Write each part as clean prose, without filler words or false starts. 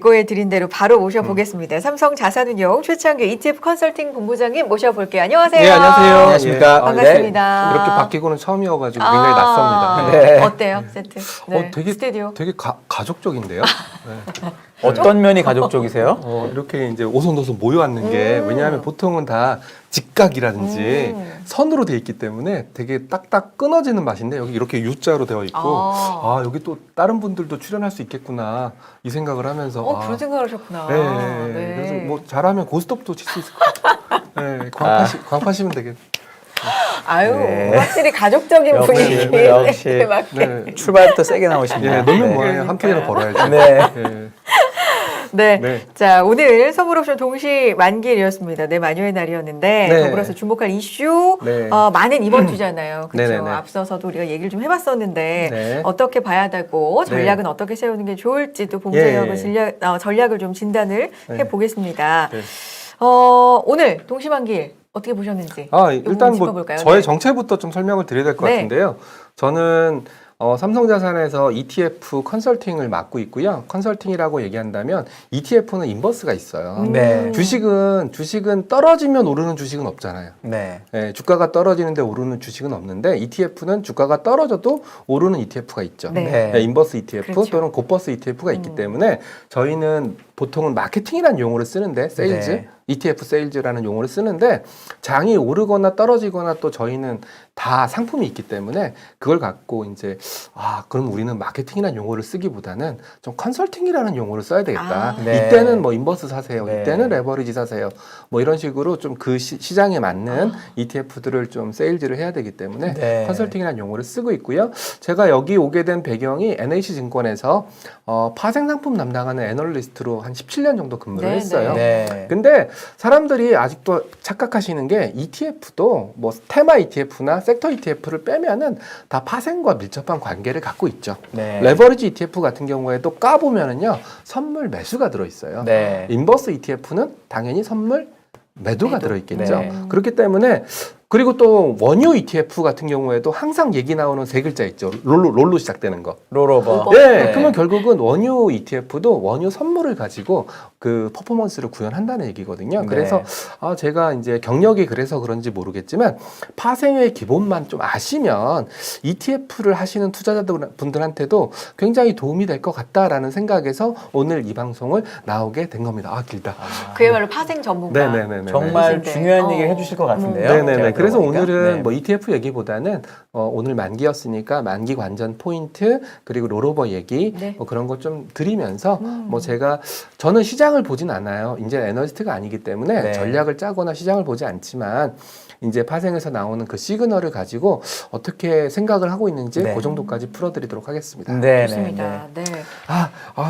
예고해 드린 대로 바로 모셔보겠습니다. 삼성자산운용 최창규 ETF 컨설팅 본부장님 모셔볼게요. 안녕하세요. 네, 안녕하세요. 안녕하십니까. 예. 반갑습니다. 네. 이렇게 바뀌고는 처음이어가지고 굉장히 낯섭니다. 네. 어때요, 세트? 네. 되게 스튜디오. 되게 가족적인데요. 네. 어떤 면이 가족적이세요? 이렇게 이제 오손도손 모여 앉는 게 왜냐하면 보통은 다 직각이라든지 선으로 돼 있기 때문에 되게 딱딱 끊어지는 맛인데 여기 이렇게 U자로 되어 있고 여기 또 다른 분들도 출연할 수 있겠구나 이 생각을 하면서 그런 생각을 하셨구나. 네. 그래서 뭐 잘하면 고스톱도 칠 수 있을 것 같아요. 네, 광파시면 되겠. 아유, 네. 확실히 가족적인 역시, 분위기. 역시. 네, 맞게. 네. 출발부터 세게 나오십니다. 예, 놓는 네. 뭐예요? 한 푼이라도 벌어야죠. 네. 네. 네. 네. 자, 오늘 선물옵션 동시 만기일이었습니다. 네, 만료의 날이었는데 네. 더불어서 주목할 이슈 네. 많은 이번 주잖아요. 그렇죠. 네네네. 앞서서도 우리가 얘기를 좀 해봤었는데 네. 어떻게 봐야 되고 전략은 어떻게 세우는 게 좋을지 또 본부장님하고 전략을 좀 진단을 네. 해보겠습니다. 네. 오늘 동시 만기일 어떻게 보셨는지 일단 뭐 짚어볼까요? 저의 네. 정체부터 좀 설명을 드려야 될 것 네. 같은데요. 저는 삼성자산에서 ETF 컨설팅을 맡고 있고요. 컨설팅이라고 얘기한다면 ETF는 인버스가 있어요. 네. 주식은 떨어지면 오르는 주식은 없잖아요. 네. 예, 주가가 떨어지는데 오르는 주식은 없는데 ETF는 주가가 떨어져도 오르는 ETF가 있죠. 네. 예, 인버스 ETF 그렇죠. 또는 고버스 ETF가 있기 때문에 저희는 보통은 마케팅이라는 용어를 쓰는데 세일즈, 네. ETF 세일즈라는 용어를 쓰는데 장이 오르거나 떨어지거나 또 저희는 다 상품이 있기 때문에 그걸 갖고 이제 그럼 우리는 마케팅이라는 용어를 쓰기보다는 좀 컨설팅이라는 용어를 써야 되겠다. 네. 이때는 뭐 인버스 사세요. 네. 이때는 레버리지 사세요. 뭐 이런 식으로 좀 그 시장에 맞는 ETF들을 좀 세일즈를 해야 되기 때문에 네. 컨설팅이라는 용어를 쓰고 있고요. 제가 여기 오게 된 배경이 NH증권에서 파생 상품 담당하는 애널리스트로 한 17년 정도 근무를 네, 했어요. 네. 근데 사람들이 아직도 착각하시는 게 ETF도 뭐 테마 ETF나 섹터 ETF를 빼면은 다 파생과 밀접한 관계를 갖고 있죠. 네. 레버리지 ETF 같은 경우에도 까보면은요 선물 매수가 들어있어요. 네. 인버스 ETF는 당연히 선물 매도가 들어있겠죠. 네. 그렇기 때문에 그리고 또 원유 ETF 같은 경우에도 항상 얘기 나오는 세 글자 있죠. 롤로 시작되는 거. 롤오버. 네, 그러면 결국은 원유 ETF도 원유 선물을 가지고 그 퍼포먼스를 구현한다는 얘기거든요. 네. 그래서 제가 이제 경력이 그래서 그런지 모르겠지만 파생의 기본만 좀 아시면 ETF를 하시는 투자자분들한테도 굉장히 도움이 될 것 같다라는 생각에서 오늘 이 방송을 나오게 된 겁니다. 길다. 그야말로 파생 전문가. 네네네. 정말 네. 중요한 얘기를 해주실 것 같은데요. 네네네. 그래서 들어보니까. 오늘은 네. 뭐 ETF 얘기보다는 오늘 만기였으니까 만기 관전 포인트 그리고 롤오버 얘기 네. 뭐 그런 것 좀 드리면서 뭐 저는 시장을 보진 않아요. 이제 애널리스트가 아니기 때문에 네. 전략을 짜거나 시장을 보지 않지만 이제 파생에서 나오는 그 시그널을 가지고 어떻게 생각을 하고 있는지 네. 그 정도까지 풀어드리도록 하겠습니다. 네. 좋습니다. 네.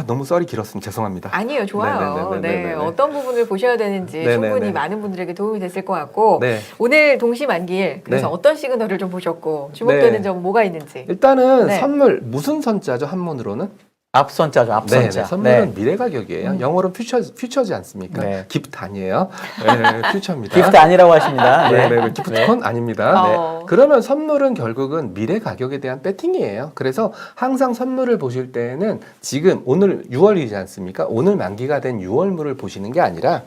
너무 썰이 길었습니다. 죄송합니다. 아니에요, 좋아요. 네네네네네네. 네, 어떤 부분을 보셔야 되는지 네네네. 충분히 많은 분들에게 도움이 됐을 것 같고 네. 오늘 동시 만기일 그래서 네. 어떤 시그널을 좀 보셨고 주목되는 네. 점 뭐가 있는지. 일단은 네. 선물 무슨 선자죠? 한문으로는? 앞선자죠, 앞선자. 네, 선물은 미래 가격이에요. 영어로 퓨처지 않습니까? 네. 기프트 아니에요. 네, 퓨처입니다. 기프트 아니라고 하십니다. 네, 기프트콘 아닙니다. 네. 그러면 선물은 결국은 미래 가격에 대한 배팅이에요. 그래서 항상 선물을 보실 때에는 지금 오늘 6월이지 않습니까? 오늘 만기가 된 6월물을 보시는 게 아니라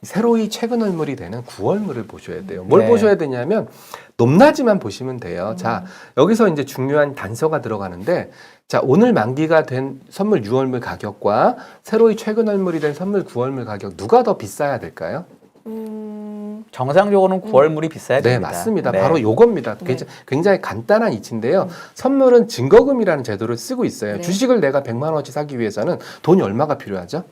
새로이 최근월물이 되는 9월물을 보셔야 돼요. 뭘 네. 보셔야 되냐면 높낮이만 보시면 돼요. 자, 여기서 이제 중요한 단서가 들어가는데 자, 오늘 만기가 된 선물 6월물 가격과 새로이 최근월물이 된 선물 9월물 가격 누가 더 비싸야 될까요? 정상적으로는 9월물이 비싸야 네, 됩니다. 맞습니다. 네. 바로 요겁니다. 네. 굉장히 간단한 이치인데요. 선물은 증거금이라는 제도를 쓰고 있어요. 네. 주식을 내가 100만 원어치 사기 위해서는 돈이 얼마가 필요하죠?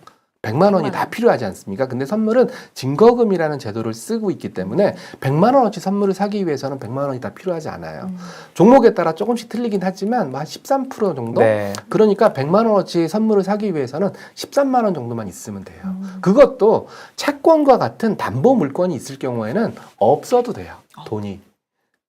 100만 원이 100만 다 원. 필요하지 않습니까? 근데 선물은 증거금이라는 제도를 쓰고 있기 때문에 100만 원어치 선물을 사기 위해서는 100만 원이 다 필요하지 않아요. 종목에 따라 조금씩 틀리긴 하지만 한 13% 정도? 네. 그러니까 100만 원어치 선물을 사기 위해서는 13만 원 정도만 있으면 돼요. 그것도 채권과 같은 담보 물건이 있을 경우에는 없어도 돼요. 돈이.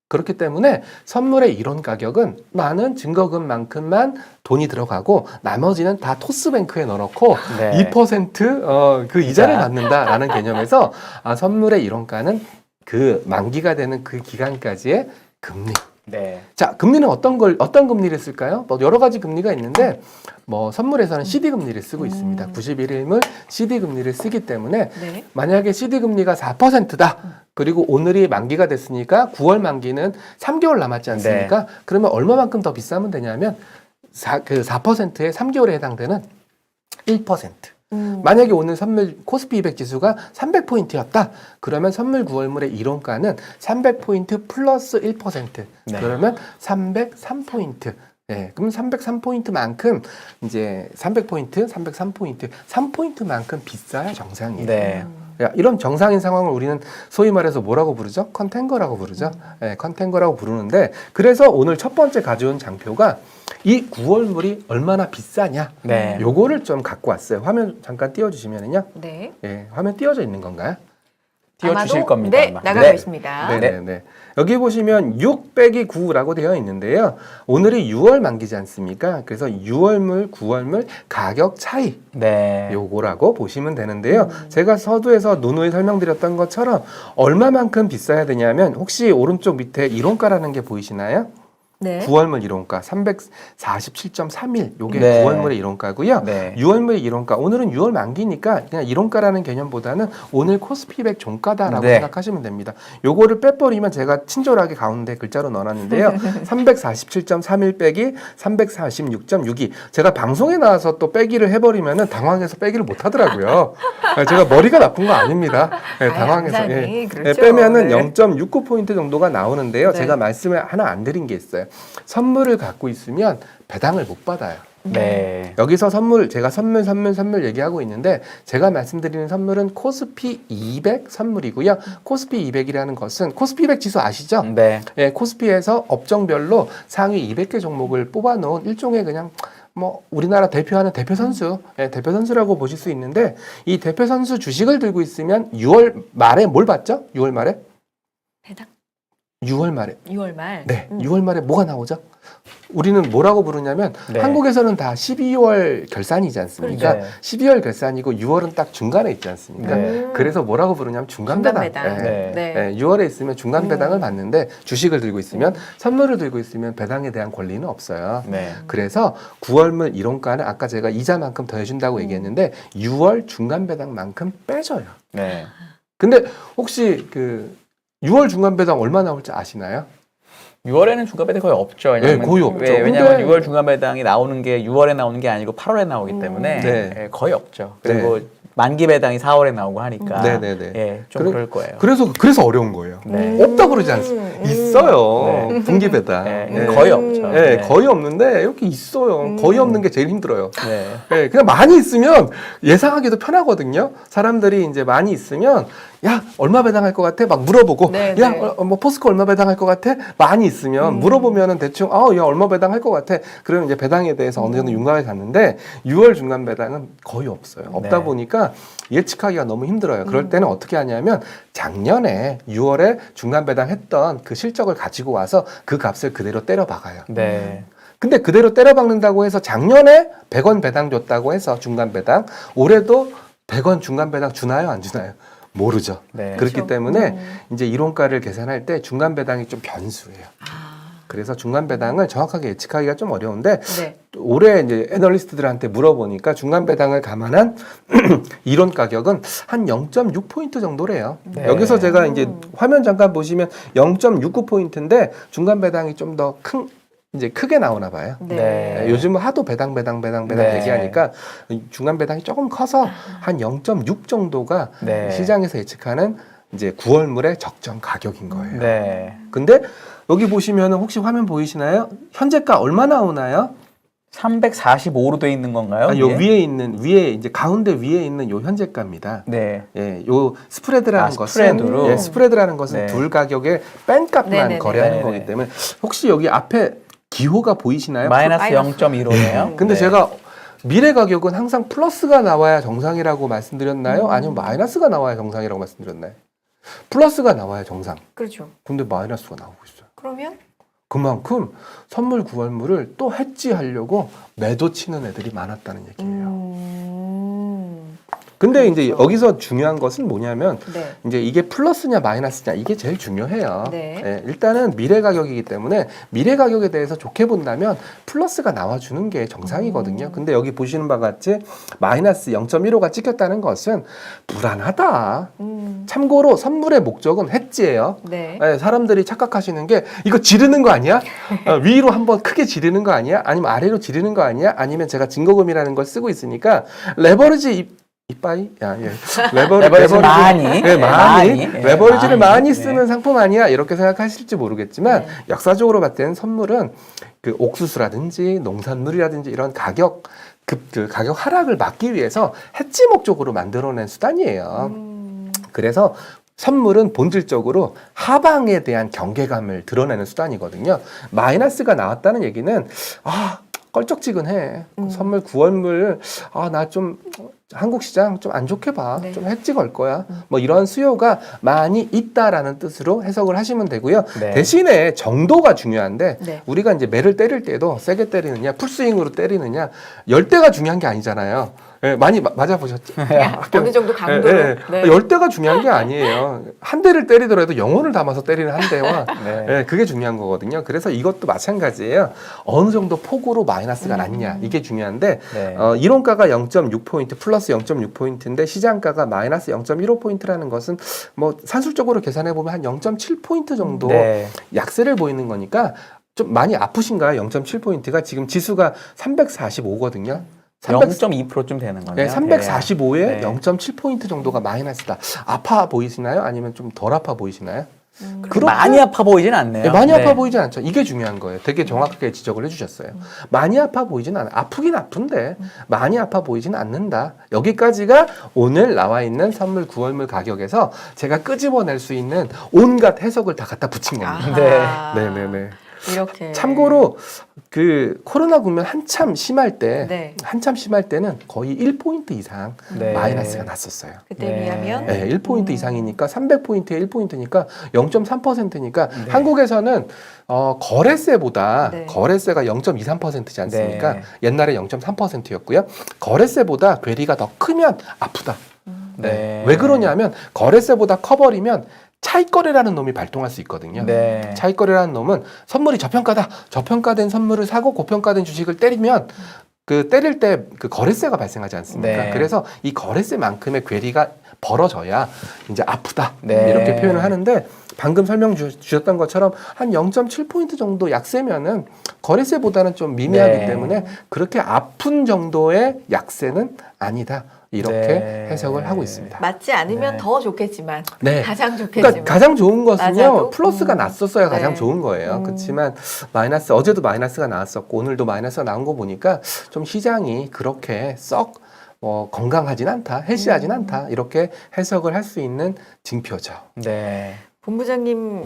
그렇기 때문에 선물의 이론 가격은 많은 증거금만큼만 돈이 들어가고 나머지는 다 토스뱅크에 넣어놓고 네. 2% 그 이자를 받는다라는 개념에서 선물의 이론가는 그 만기가 되는 그 기간까지의 금리 네. 자, 금리는 어떤 금리를 쓸까요? 뭐 여러 가지 금리가 있는데, 뭐 선물에서는 CD 금리를 쓰고 있습니다. 91일물 CD 금리를 쓰기 때문에 네. 만약에 CD 금리가 4%다. 그리고 오늘이 만기가 됐으니까 9월 만기는 3개월 남았지 않습니까? 그러면 얼마만큼 더 비싸면 되냐면 4%의 3개월에 해당되는 1%. 만약에 오늘 선물 코스피 200 지수가 300포인트였다. 그러면 선물 9월물의 이론가는 300포인트 플러스 1%. 네. 그러면 303포인트. 네, 그럼 303포인트만큼 이제 300포인트, 303포인트, 3포인트만큼 비싸야 정상이에요. 네. 야, 이런 정상인 상황을 우리는 소위 말해서 뭐라고 부르죠? 컨탱거라고 부르죠. 네, 컨탱거라고 부르는데 그래서 오늘 첫 번째 가져온 장표가 이 9월물이 얼마나 비싸냐 네. 요거를 좀 갖고 왔어요. 화면 잠깐 띄워주시면은요. 네. 예, 화면 띄워져 있는 건가요? 띄워주실 아마도, 겁니다. 네, 아마. 나가고 네. 있습니다. 네네네. 여기 보시면 6 빼기 9라고 되어 있는데요. 오늘이 6월 만기지 않습니까? 그래서 6월물, 9월물 가격 차이 네. 요거라고 보시면 되는데요. 제가 서두에서 누누이 설명드렸던 것처럼 얼마만큼 비싸야 되냐면 혹시 오른쪽 밑에 이론가라는 게 보이시나요? 네. 9월물 이론가 347.31 요게 네. 9월물의 이론가고요. 네. 6월물의 이론가 오늘은 6월 만기니까 그냥 이론가라는 개념보다는 오늘 코스피 100 종가다라고 네. 생각하시면 됩니다. 요거를 빼버리면 제가 친절하게 가운데 글자로 넣어놨는데요. 347.31 빼기 346.62 제가 방송에 나와서 또 빼기를 해버리면은 당황해서 빼기를 못 하더라고요. 제가 머리가 나쁜 거 아닙니다. 네, 당황해서 양산이 그렇죠. 네, 빼면은 네. 0.69포인트 정도가 나오는데요. 네. 제가 말씀을 하나 안 드린 게 있어요. 선물을 갖고 있으면 배당을 못 받아요. 네. 여기서 제가 선물 얘기하고 있는데 제가 말씀드리는 선물은 코스피 200 선물이고요. 코스피 200이라는 것은 코스피 200 지수 아시죠? 네. 예, 코스피에서 업종별로 상위 200개 종목을 뽑아놓은 일종의 그냥 뭐 우리나라 대표하는 대표 선수, 대표 선수라고 보실 수 있는데 이 대표 선수 주식을 들고 있으면 6월 말에 뭘 받죠? 6월 말에? 배당 6월 말에. 6월 말. 네, 6월 말에 뭐가 나오죠? 우리는 뭐라고 부르냐면 네. 한국에서는 다 12월 결산이지 않습니까? 그렇죠. 12월 결산이고 6월은 딱 중간에 있지 않습니까? 네. 그래서 뭐라고 부르냐면 중간 배당. 배당. 네. 네. 6월에 있으면 중간 배당을 받는데 주식을 들고 있으면 선물을 들고 있으면 배당에 대한 권리는 없어요. 네. 그래서 9월물 이론가는 아까 제가 이자만큼 더해준다고 얘기했는데 6월 중간 배당만큼 빼줘요. 네. 근데 혹시 그 6월 중간 배당 얼마 나올지 아시나요? 6월에는 중간 배당이 거의 없죠. 네, 거의 없죠. 왜냐하면 근데- 6월 중간 배당이 나오는 게 6월에 나오는 게 아니고 8월에 나오기 때문에 네. 예, 거의 없죠. 그리고 만기 배당이 4월에 나오고 하니까 네네네. 예, 좀 그럴 거예요. 그래서 어려운 거예요. 네. 없다 그러지 않습니까? 있어요. 네. 분기 배당. 예, 예. 거의 없죠. 예, 거의 없는데 이렇게 있어요. 거의 없는 게 제일 힘들어요. 네. 예, 그냥 많이 있으면 예상하기도 편하거든요. 사람들이 이제 많이 있으면 야 얼마 배당할 것 같아? 막 물어보고 네, 야 네. 뭐 포스코 얼마 배당할 것 같아? 많이 있으면 물어보면은 대충 야 얼마 배당할 것 같아? 그러면 이제 배당에 대해서 어느 정도 윤곽을 갔는데 6월 중간 배당은 거의 없어요. 없다 네. 보니까 예측하기가 너무 힘들어요. 그럴 때는 어떻게 하냐면 작년에 6월에 중간 배당했던 그 실적을 가지고 와서 그 값을 그대로 때려 박아요. 네. 근데 그대로 때려 박는다고 해서 작년에 100원 배당 줬다고 해서 중간 배당 올해도 100원 중간 배당 주나요 안 주나요? 모르죠. 네. 그렇기 그렇죠. 때문에 이제 이론가를 계산할 때 중간 배당이 좀 변수예요. 그래서 중간 배당을 정확하게 예측하기가 좀 어려운데 네. 올해 이제 애널리스트들한테 물어보니까 중간 배당을 감안한 이론 가격은 한 0.6포인트 정도래요. 네. 여기서 제가 이제 화면 잠깐 보시면 0.69포인트인데 중간 배당이 좀 더 이제 크게 나오나 봐요. 네. 네. 요즘은 하도 배당 네. 얘기하니까 중간 배당이 조금 커서 한 0.6 정도가 네. 시장에서 예측하는 이제 9월물의 적정 가격인 거예요. 네. 근데 여기 보시면은 혹시 화면 보이시나요? 현재가 얼마 나오나요? 345로 돼 있는 건가요? 아, 요 이게? 위에 이제 가운데 위에 있는 요 현재가입니다. 네. 예, 요 스프레드라는 스프레드로? 것은 스프레드라는 것은 네. 둘 가격의 뺀 값만 네네네. 거래하는 네네. 거기 때문에 혹시 여기 앞에 기호가 보이시나요? 마이너스 마이너스. 0.15네요. 근데 제가 미래 가격은 항상 플러스가 나와야 정상이라고 말씀드렸나요? 아니면 마이너스가 나와야 정상이라고 말씀드렸나요? 플러스가 나와야 정상. 그렇죠. 근데 마이너스가 나오고 있어요. 그러면 그만큼 선물 9월물을 또 해지하려고 매도 치는 애들이 많았다는 얘기예요. 근데 이제 그렇죠. 여기서 중요한 것은 뭐냐면 네. 이제 이게 플러스냐 마이너스냐 이게 제일 중요해요. 네. 예, 일단은 미래 가격이기 때문에 미래 가격에 대해서 좋게 본다면 플러스가 나와주는 게 정상이거든요. 근데 여기 보시는 바와 같이 마이너스 0.15가 찍혔다는 것은 불안하다. 참고로 선물의 목적은 해지예요. 네. 예, 사람들이 착각하시는 게 이거 지르는 거 아니야? 위로 한번 크게 지르는 거 아니야? 아니면 아래로 지르는 거 아니야? 아니면 제가 증거금이라는 걸 쓰고 있으니까 레버리지 이빠이? 야, 예. 레버리지 많이. 네, 많이. 예, 레버리지를 많이 네. 쓰는 상품 아니야? 이렇게 생각하실지 모르겠지만 네. 역사적으로 봤을 때는 선물은 그 옥수수라든지 농산물이라든지 이런 가격 하락을 막기 위해서 해지 목적으로 만들어낸 수단이에요. 그래서 선물은 본질적으로 하방에 대한 경계감을 드러내는 수단이거든요. 마이너스가 나왔다는 얘기는 껄쩍지근해. 선물 9월물 나 좀 한국 시장 좀 안 좋게 봐. 네. 좀 해지 걸 거야. 뭐 이런 수요가 많이 있다라는 뜻으로 해석을 하시면 되고요. 네. 대신에 정도가 중요한데 네. 우리가 이제 매를 때릴 때도 세게 때리느냐 풀스윙으로 때리느냐 열대가 중요한 게 아니잖아요. 예, 많이 맞아 보셨죠? 어느 정도 강도로. 네. 열대가 중요한 게 아니에요. 한 대를 때리더라도 영혼을 담아서 때리는 한 대와 네. 예, 그게 중요한 거거든요. 그래서 이것도 마찬가지예요. 어느 정도 폭으로 마이너스가 났냐 이게 중요한데 네. 이론가가 0.6포인트 플러스 0.6포인트인데 시장가가 마이너스 0.15포인트라는 것은 뭐 산술적으로 계산해 보면 한 0.7포인트 정도 네. 약세를 보이는 거니까 좀 많이 아프신가요? 0.7포인트가 지금 지수가 345거든요. 0.2%좀 되는 거네요. 네, 345에 네. 0.7포인트 정도가 마이너스다. 아파 보이시나요? 아니면 좀 덜 아파 보이시나요? 그렇게 많이 아파 보이진 않네요. 네, 많이 네. 아파 보이진 않죠. 이게 중요한 거예요. 되게 정확하게 지적을 해주셨어요. 많이 아파 보이진 않아요. 아프긴 아픈데 많이 아파 보이진 않는다. 여기까지가 오늘 나와 있는 선물 9월물 가격에서 제가 끄집어낼 수 있는 온갖 해석을 다 갖다 붙인 겁니다. 아하. 네네네. 이렇게. 참고로 그 코로나 국면 한참 심할 때, 네. 한참 심할 때는 거의 1포인트 이상 네. 마이너스가 났었어요. 그때 네. 비하면 네, 1포인트 이상이니까 300포인트에 1포인트니까 0.3%니까 네. 한국에서는 거래세보다 네. 거래세가 0.23%지 않습니까? 네. 옛날에 0.3%였고요. 거래세보다 괴리가 더 크면 아프다. 네. 왜 그러냐면 거래세보다 커버리면 차익거래라는 놈이 발동할 수 있거든요. 네. 차익거래라는 놈은 선물이 저평가다. 저평가된 선물을 사고 고평가된 주식을 때리면 그 때릴 때 그 거래세가 발생하지 않습니까? 네. 그래서 이 거래세만큼의 괴리가 벌어져야 이제 아프다. 네. 이렇게 표현을 하는데 방금 설명 주셨던 것처럼 한 0.7포인트 정도 약세면은 거래세보다는 좀 미미하기 네. 때문에 그렇게 아픈 정도의 약세는 아니다. 이렇게 네. 해석을 하고 있습니다. 맞지 않으면 네. 더 좋겠지만 네. 가장 좋겠지만 그러니까 가장 좋은 것은요 맞아도? 플러스가 났었어야 가장 네. 좋은 거예요. 그렇지만 마이너스 어제도 마이너스가 나왔었고 오늘도 마이너스가 나온 거 보니까 좀 시장이 그렇게 썩 건강하진 않다, 헬시하진 않다 이렇게 해석을 할 수 있는 징표죠. 네. 본부장님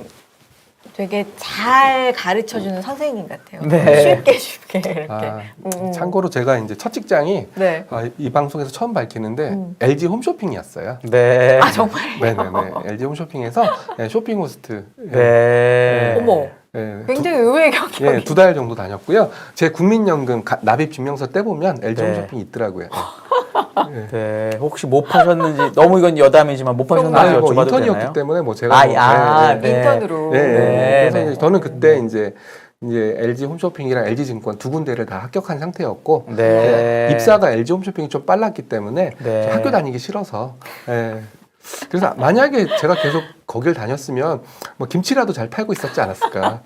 되게 잘 가르쳐주는 선생님 같아요. 네. 쉽게 이렇게. 참고로 제가 이제 첫 직장이 네. 이 방송에서 처음 밝히는데 LG 홈쇼핑이었어요. 네. 아 정말요? 네네네. LG 홈쇼핑에서 쇼핑 호스트. 네. 어머. 네, 굉장히 의외의 경력이. 예, 2달 정도 다녔고요. 제 국민연금 납입 증명서 떼보면 LG 네. 홈쇼핑이 있더라고요. 네. 혹시 못 파셨는지 너무 이건 여담이지만 못 파셨는지 뭐 여쭤봐도 인턴이었기 되나요? 때문에 뭐 제가 네. 인턴으로. 그래서 네. 이제 저는 그때 이제 LG 홈쇼핑이랑 LG 증권 두 군데를 다 합격한 상태였고 네. 입사가 LG 홈쇼핑이 좀 빨랐기 때문에 네. 학교 다니기 싫어서 그래서 만약에 제가 계속 거길 다녔으면 뭐 김치라도 잘 팔고 있었지 않았을까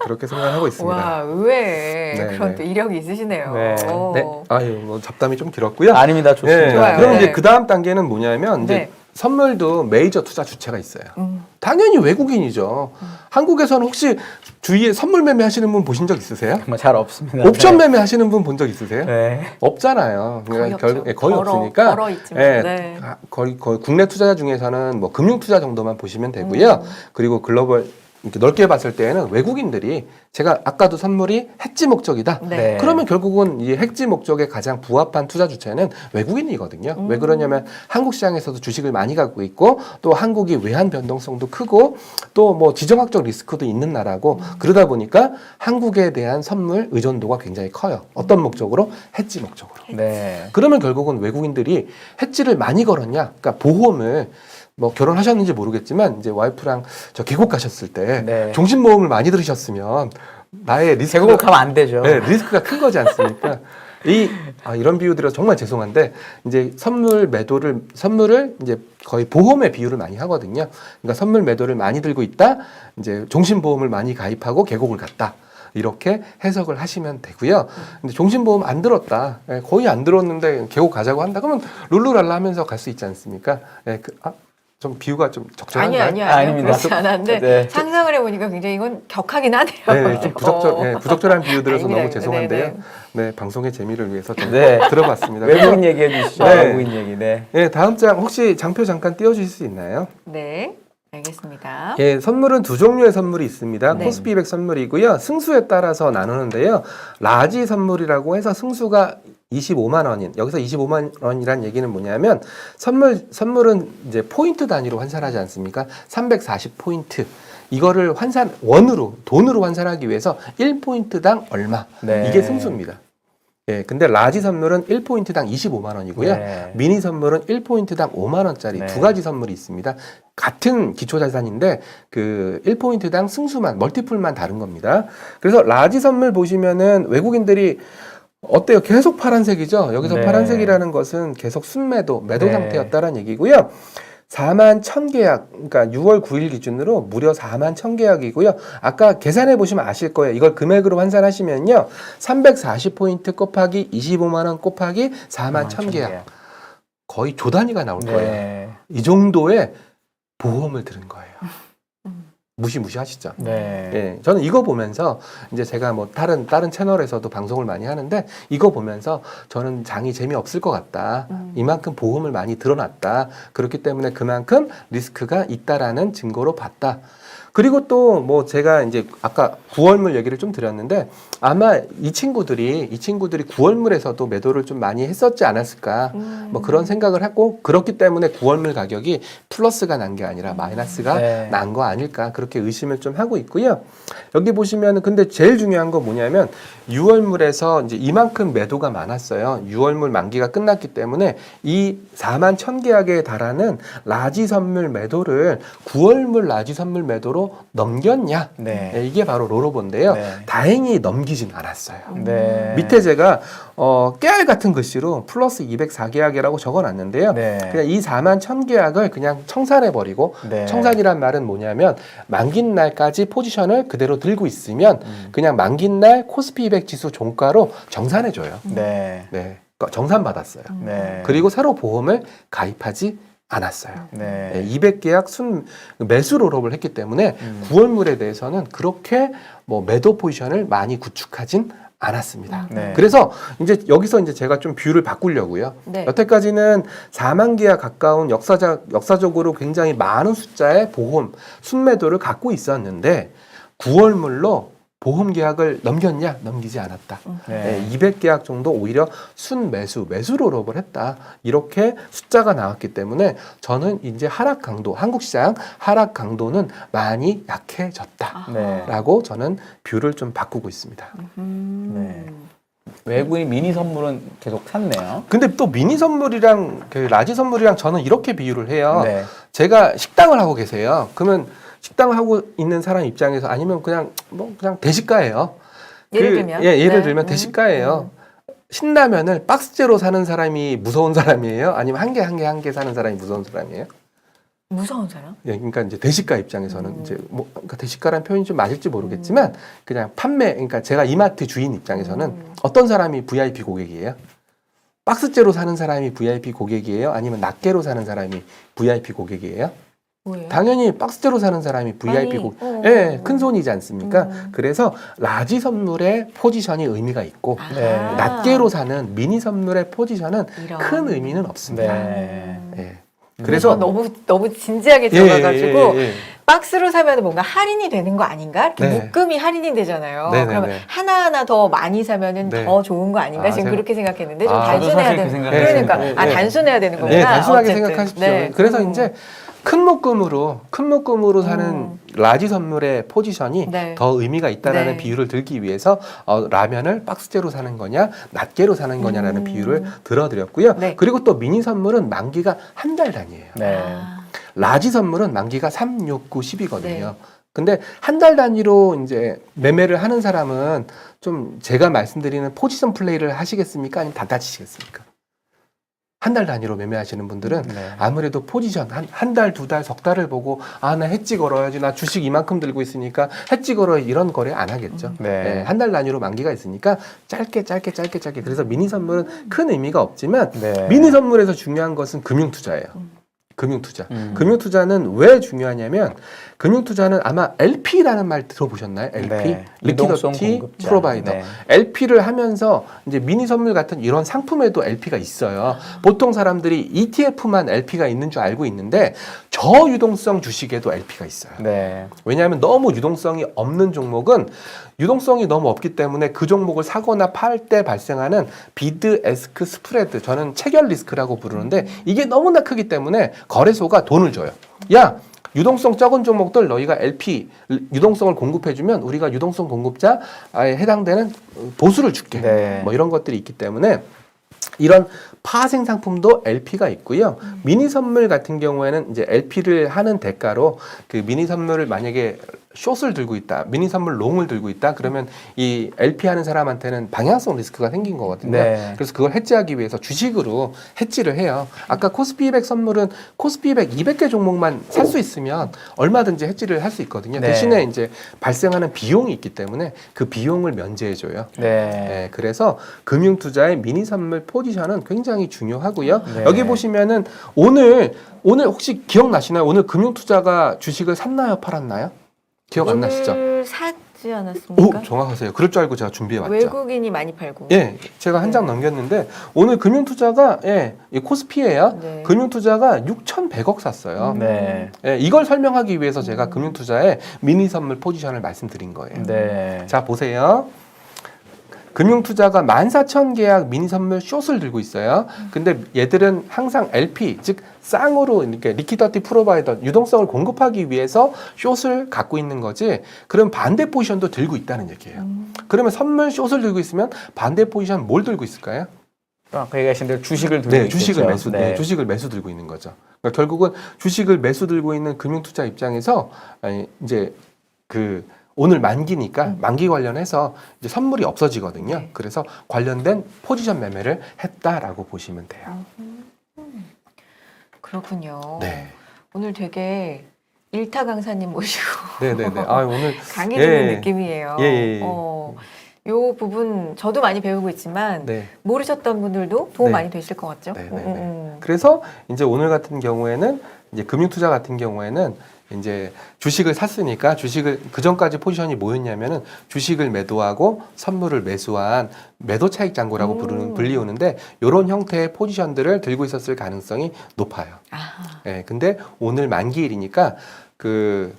그렇게 생각하고 있습니다. 와 의외의 네, 그런 네. 또 이력이 있으시네요. 네. 오. 네, 아유 뭐 잡담이 좀 길었고요. 아닙니다. 좋습니다. 좋아요. 그럼 네. 이제 그 다음 단계는 뭐냐면 이제 네. 선물도 메이저 투자 주체가 있어요. 당연히 외국인이죠. 한국에서는 혹시 주위에 선물 매매 하시는 분 보신 적 있으세요? 뭐 잘 없습니다. 옵션 매매 하시는 분 본 적 있으세요? 네. 없잖아요. 거의 없죠. 거의 없으니까. 걸어 있지만. 예, 네. 거의 국내 투자자 중에서는 뭐 금융 투자 정도만 보시면 되고요. 그리고 글로벌 이렇게 넓게 봤을 때에는 외국인들이 제가 아까도 선물이 해지 목적이다. 네. 그러면 결국은 이 핵지 목적에 가장 부합한 투자 주체는 외국인이거든요. 왜 그러냐면 한국 시장에서도 주식을 많이 갖고 있고 또 한국이 외환 변동성도 크고 또 뭐 지정학적 리스크도 있는 나라고 그러다 보니까 한국에 대한 선물 의존도가 굉장히 커요. 어떤 목적으로? 해지 목적으로. 네. 그러면 결국은 외국인들이 해지를 많이 걸었냐? 그러니까 보험을 뭐 결혼하셨는지 모르겠지만 이제 와이프랑 저 계곡 가셨을 때 네. 종신보험을 많이 들으셨으면 나의 리스크가 제국을 가면 안 되죠. 네, 리스크가 큰 거지 않습니까? 이런 비유 드려 정말 죄송한데 이제 선물을 이제 거의 보험의 비유를 많이 하거든요. 그러니까 선물 매도를 많이 들고 있다. 이제 종신보험을 많이 가입하고 계곡을 갔다. 이렇게 해석을 하시면 되고요. 근데 종신보험 안 들었다. 거의 안 들었는데 계곡 가자고 한다. 그러면 룰루랄라 하면서 갈 수 있지 않습니까? 좀 비유가 좀 적절한가요? 아니요. 아닙니다. 그렇지 않았는데 네. 상상을 해보니까 굉장히 이건 격하긴 하네요. 네, 좀 부적절한 비유들어서 아닙니다. 너무 죄송한데요. 네네. 네, 방송의 재미를 위해서 좀 네. 들어봤습니다. 외국인 얘기해 주시죠. 네. 외국인 얘기. 네. 네, 다음 장 혹시 장표 잠깐 띄워주실 수 있나요? 네, 알겠습니다. 예, 선물은 두 종류의 선물이 있습니다. 네. 코스피 200 선물이고요. 승수에 따라서 나누는데요. 라지 선물이라고 해서 승수가 25만 원인, 여기서 25만 원이란 얘기는 뭐냐면 선물은 이제 포인트 단위로 환산하지 않습니까? 340포인트. 이거를 돈으로 환산하기 위해서 1포인트당 얼마. 네. 이게 승수입니다. 예, 근데 라지 선물은 1포인트당 25만 원이고요. 네. 미니 선물은 1포인트당 5만 원짜리 네. 두 가지 선물이 있습니다. 같은 기초자산인데 그 1포인트당 승수만, 멀티플만 다른 겁니다. 그래서 라지 선물 보시면은 외국인들이 어때요? 계속 파란색이죠? 여기서 네. 파란색이라는 것은 계속 순매도, 매도 네. 상태였다는 얘기고요. 4만 1000계약, 그러니까 6월 9일 기준으로 무려 4만 1000계약이고요. 아까 계산해 보시면 아실 거예요. 이걸 금액으로 환산하시면요. 340포인트 곱하기 25만 원 곱하기 4만 1000계약. 거의 조 단위가 나올 거예요. 네. 이 정도의 보험을 들은 거예요. 무시무시하시죠? 네. 예, 저는 이거 보면서 이제 제가 뭐 다른 채널에서도 방송을 많이 하는데 이거 보면서 저는 장이 재미없을 것 같다. 이만큼 보험을 많이 들어놨다. 그렇기 때문에 그만큼 리스크가 있다라는 증거로 봤다. 그리고 또 뭐 제가 이제 아까 구월물 얘기를 좀 드렸는데 아마 이 친구들이 9월물에서도 매도를 좀 많이 했었지 않았을까 뭐 그런 생각을 하고 그렇기 때문에 9월물 가격이 플러스가 난 게 아니라 마이너스가 네. 난 거 아닐까 그렇게 의심을 좀 하고 있고요. 여기 보시면은 근데 제일 중요한 건 뭐냐면 6월물에서 이제 이만큼 매도가 많았어요. 6월물 만기가 끝났기 때문에 이 4만 1000계약에 달하는 라지 선물 매도를 9월물 라지 선물 매도로 넘겼냐? 네. 네, 이게 바로 로로보인데요. 네. 다행히 넘기진 않았어요. 네. 밑에 제가 깨알 같은 글씨로 플러스 204계약이라고 적어놨는데요. 네. 그냥 이 4만 1000계약을 그냥 청산해버리고 네. 청산이란 말은 뭐냐면 만긴 날까지 포지션을 그대로 들고 있으면 그냥 만긴 날 코스피 200 지수 종가로 정산해줘요. 네. 네, 그러니까 정산받았어요. 네. 그리고 새로 보험을 가입하지 않았어요. 네. 네, 200계약 매수 롤업을 했기 때문에 9월물에 대해서는 그렇게 뭐 매도 포지션을 많이 구축하진 않았습니다. 네. 그래서 이제 여기서 이제 제가 좀 뷰를 바꾸려고요. 네. 여태까지는 4만 개와 가까운 역사적으로 굉장히 많은 숫자의 보험 순매도를 갖고 있었는데 9월물로 보험 계약을 넘겼냐? 넘기지 않았다. 네. 200계약 정도 오히려 매수 롤업을 했다. 이렇게 숫자가 나왔기 때문에 저는 이제 한국 시장 하락 강도는 많이 약해졌다. 네. 라고 저는 뷰를 좀 바꾸고 있습니다. 네. 외국인 미니 선물은 계속 샀네요. 근데 또 미니 선물이랑 그 라지 선물이랑 저는 이렇게 비유를 해요. 네. 제가 식당을 하고 계세요. 그러면 식당을 하고 있는 사람 입장에서 아니면 그냥 대식가예요. 예를 들면? 예를 네. 들면 대식가예요. 신라면을 박스째로 사는 사람이 무서운 사람이에요? 아니면 한 개 사는 사람이 무서운 사람이에요? 무서운 사람? 예, 그러니까 이제 대식가 입장에서는 이제 뭐 그러니까 대식가라는 표현이 좀 맞을지 모르겠지만 그냥 그러니까 제가 이마트 주인 입장에서는 어떤 사람이 VIP 고객이에요? 박스째로 사는 사람이 VIP 고객이에요? 아니면 낱개로 사는 사람이 VIP 고객이에요? 뭐예요? 당연히 박스째로 사는 사람이 VIP 고객. 예, 큰 손이지 않습니까? 그래서 라지 선물의 포지션이 의미가 있고 네. 낱개로 사는 미니 선물의 포지션은 이런. 큰 의미는 없습니다. 네. 예. 그래서 그래서 너무 진지하게 들어가가지고 예. 박스로 사면 뭔가 할인이 되는 거 아닌가? 이렇게 네. 묶음이 할인이 되잖아요. 네, 네, 그러면 네. 하나하나 더 많이 사면은 네. 더 좋은 거 아닌가? 아, 지금 제가- 그렇게 생각했는데 좀 아, 저도 단순해야 사실 그 되는 생각을 그러니까 했습니다. 아 네. 단순해야 되는 거구나. 네, 단순하게 어쨌든. 생각하십시오. 네. 그래서 이제 큰 묶음으로 사는 음. 라지 선물의 포지션이 네. 더 의미가 있다라는 네. 비유를 들기 위해서 라면을 박스째로 사는 거냐 낱개로 사는 거냐라는 비유를 들어드렸고요. 네. 그리고 또 미니 선물은 만기가 한 달 단위예요. 네. 아, 라지 선물은 만기가 3, 6, 9, 10이거든요. 네. 근데 한 달 단위로 이제 매매를 하는 사람은 좀 제가 말씀드리는 포지션 플레이를 하시겠습니까? 아니면 다 다치시겠습니까? 한 달 단위로 매매하시는 분들은 네. 아무래도 포지션 한 달, 두 달, 석 달을 보고 나 해지 걸어야지. 나 주식 이만큼 들고 있으니까 해지 걸어야 이런 거래 안 하겠죠. 네. 한 달 단위로 만기가 있으니까 짧게. 그래서 미니 선물은 큰 의미가 없지만 네. 미니 선물에서 중요한 것은 금융 투자예요. 금융 투자. 금융 투자는 왜 중요하냐면 금융 투자는 아마 LP라는 말 들어보셨나요? LP, 네. 유동성 리퀴디티 공급자. 프로바이더. 네. LP를 하면서 이제 미니 선물 같은 이런 상품에도 LP가 있어요. 보통 사람들이 ETF만 LP가 있는 줄 알고 있는데 저유동성 주식에도 LP가 있어요. 네. 왜냐하면 너무 유동성이 없는 종목은 유동성이 너무 없기 때문에 그 종목을 사거나 팔 때 발생하는 비드 에스크 스프레드, 저는 체결 리스크라고 부르는데 이게 너무나 크기 때문에 거래소가 돈을 줘요. 야, 유동성 적은 종목들 너희가 LP 유동성을 공급해주면 우리가 유동성 공급자에 해당되는 보수를 줄게. 네. 뭐 이런 것들이 있기 때문에 이런 파생 상품도 LP가 있고요. 미니 선물 같은 경우에는 이제 LP를 하는 대가로 그 미니 선물을 만약에 숏을 들고 있다, 미니 선물 롱을 들고 있다, 그러면 이 LP 하는 사람한테는 방향성 리스크가 생긴 거거든요. 네. 그래서 그걸 해지하기 위해서 주식으로 해지를 해요. 아까 코스피 200 선물은 코스피 200 200개 종목만 살 수 있으면 얼마든지 해지를 할 수 있거든요. 네. 대신에 이제 발생하는 비용이 있기 때문에 그 비용을 면제해줘요. 네. 네, 그래서 금융 투자의 미니 선물 포지션은 굉장히 중요하고요. 네. 여기 보시면은 오늘 혹시 기억나시나요? 오늘 금융 투자가 주식을 샀나요, 팔았나요? 기억 안 나시죠? 오늘 사지 오, 않았습니까? 정확하세요. 그럴 줄 알고 제가 준비해 왔죠. 외국인이 많이 팔고. 예, 제가 한 장 넘겼는데 오늘 금융 투자가 이 코스피예요. 네. 금융 투자가 6,100억 샀어요. 네. 예, 이걸 설명하기 위해서 제가 금융 투자의 미니 선물 포지션을 말씀드린 거예요. 네. 자, 보세요. 금융투자가 14,000계약 미니 선물 숏을 들고 있어요. 근데 얘들은 항상 LP, 즉 쌍으로 이렇게 리퀴디티 프로바이더 유동성을 공급하기 위해서 숏을 갖고 있는 거지. 그럼 반대 포지션도 들고 있다는 얘기예요. 그러면 선물 숏을 들고 있으면 반대 포지션 뭘 들고 있을까요? 아까 얘기하신 대로 주식을 들고 네, 주식을 있겠죠. 매수, 네. 네, 주식을 매수 들고 있는 거죠. 그러니까 결국은 주식을 매수 들고 있는 금융투자 입장에서 이제 오늘 만기니까 만기 관련해서 이제 선물이 없어지거든요. 네. 그래서 관련된 포지션 매매를 했다라고 보시면 돼요. 그렇군요. 네, 오늘 되게 일타 강사님 모시고 네, 네, 네. 아, 오늘 강해지는 예. 느낌이에요. 예. 요 부분 저도 많이 배우고 있지만 네, 모르셨던 분들도 도움 네. 많이 되실 것 같죠? 네, 네, 네. 그래서 이제 오늘 같은 경우에는 이제 금융투자 같은 경우에는 이제 주식을 샀으니까 주식을 그 전까지 포지션이 뭐였냐면은 주식을 매도하고 선물을 매수한 매도 차익 잔고라고 불리우는데 이런 형태의 포지션들을 들고 있었을 가능성이 높아요. 아하. 예, 근데 오늘 만기일이니까 그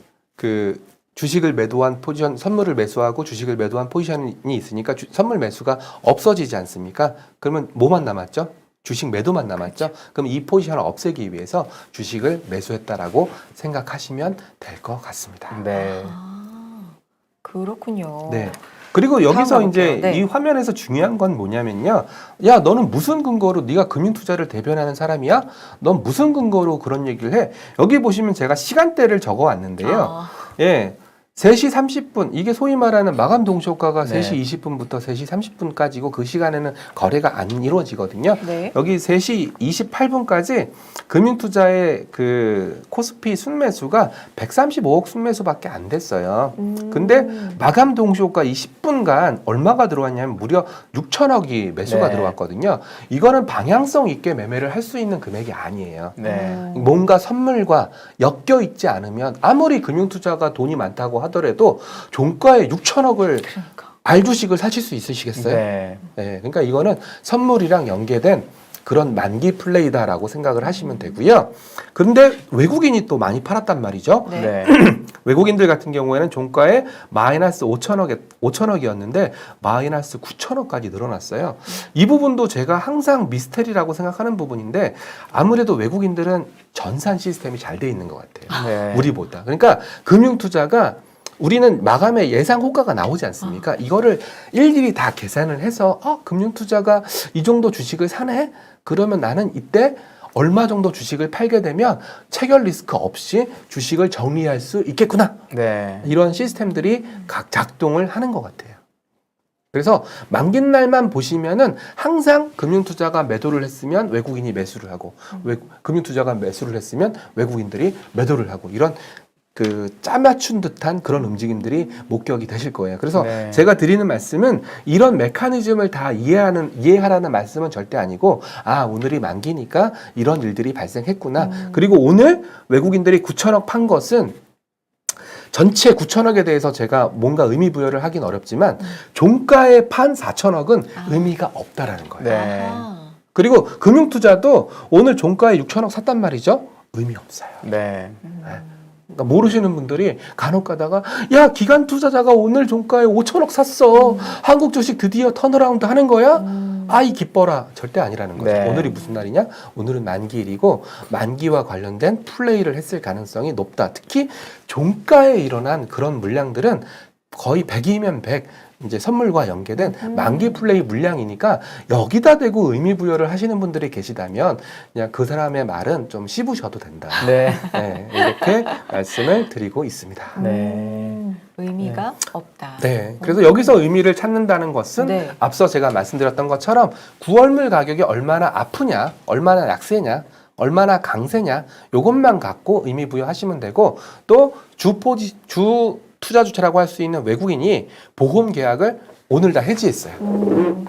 주식을 매도한 포지션, 선물을 매수하고 주식을 매도한 포지션이 있으니까 선물 매수가 없어지지 않습니까? 그러면 뭐만 남았죠? 주식 매도만 남았죠? 그럼 이 포지션을 없애기 위해서 주식을 매수했다라고 생각하시면 될 것 같습니다. 네. 아, 그렇군요. 네. 그리고 여기서 다음 이제 가볼게요. 네. 이 화면에서 중요한 건 뭐냐면요. 야, 너는 무슨 근거로 네가 금융투자를 대변하는 사람이야? 넌 무슨 근거로 그런 얘기를 해? 여기 보시면 제가 시간대를 적어 왔는데요. 아, 예. 3시 30분, 이게 소위 말하는 마감 동시효과가 네. 3시 20분부터 3시 30분까지고 그 시간에는 거래가 안 이루어지거든요. 네. 여기 3시 28분까지 금융투자의 그 코스피 순매수가 135억 순매수밖에 안 됐어요. 근데 마감 동시효과 이 10분간 얼마가 들어왔냐면 무려 6천억이 매수가 네. 들어왔거든요. 이거는 방향성 있게 매매를 할 수 있는 금액이 아니에요. 네. 뭔가 선물과 엮여 있지 않으면 아무리 금융투자가 돈이 많다고 하더라도 종가에 6천억을 그러니까. 알주식을 사실 수 있으시겠어요? 네. 네, 그러니까 이거는 선물이랑 연계된 그런 만기 플레이다라고 생각을 하시면 되고요. 그런데 외국인이 또 많이 팔았단 말이죠. 네. 네. 외국인들 같은 경우에는 종가에 마이너스 5천억이었는데 마이너스 9천억까지 늘어났어요. 이 부분도 제가 항상 미스테리라고 생각하는 부분인데 아무래도 외국인들은 전산 시스템이 잘 돼 있는 것 같아요. 네. 우리보다. 그러니까 금융투자가 우리는 마감에 예상 호가가 나오지 않습니까? 이거를 일일이 다 계산을 해서 금융투자가 이 정도 주식을 사네? 그러면 나는 이때 얼마 정도 주식을 팔게 되면 체결 리스크 없이 주식을 정리할 수 있겠구나. 네. 이런 시스템들이 각 작동을 하는 것 같아요. 그래서 만기 날만 보시면은 항상 금융투자가 매도를 했으면 외국인이 매수를 하고 금융투자가 매수를 했으면 외국인들이 매도를 하고 이런 그 짜맞춘 듯한 그런 움직임들이 목격이 되실 거예요. 그래서 네. 제가 드리는 말씀은 이런 메커니즘을 다 이해하라는 말씀은 절대 아니고 오늘이 만기니까 이런 일들이 발생했구나. 그리고 오늘 외국인들이 9천억 판 것은 전체 9천억에 대해서 제가 뭔가 의미 부여를 하긴 어렵지만 종가에 판 4천억은 의미가 없다라는 거예요. 네. 아하. 그리고 금융투자도 오늘 종가에 6천억 샀단 말이죠. 의미 없어요. 네. 그러니까 모르시는 분들이 간혹 가다가 야 기관 투자자가 오늘 종가에 5천억 샀어. 한국 주식 드디어 턴어라운드 하는 거야? 아이 기뻐라. 절대 아니라는 거죠. 네. 오늘이 무슨 날이냐? 오늘은 만기일이고 만기와 관련된 플레이를 했을 가능성이 높다. 특히 종가에 일어난 그런 물량들은 거의 100이면 100 이제 선물과 연계된 만기 플레이 물량이니까 여기다 대고 의미 부여를 하시는 분들이 계시다면 그냥 그 사람의 말은 좀 씹으셔도 된다. 네. 네, 이렇게 말씀을 드리고 있습니다. 네. 의미가 없다. 네, 그래서 여기서 의미를 찾는다는 것은 네. 앞서 제가 말씀드렸던 것처럼 9월물 가격이 얼마나 아프냐, 얼마나 약세냐, 얼마나 강세냐, 요것만 갖고 의미 부여하시면 되고 또 주 투자 주체라고 할 수 있는 외국인이 보험 계약을 오늘 다 해지했어요.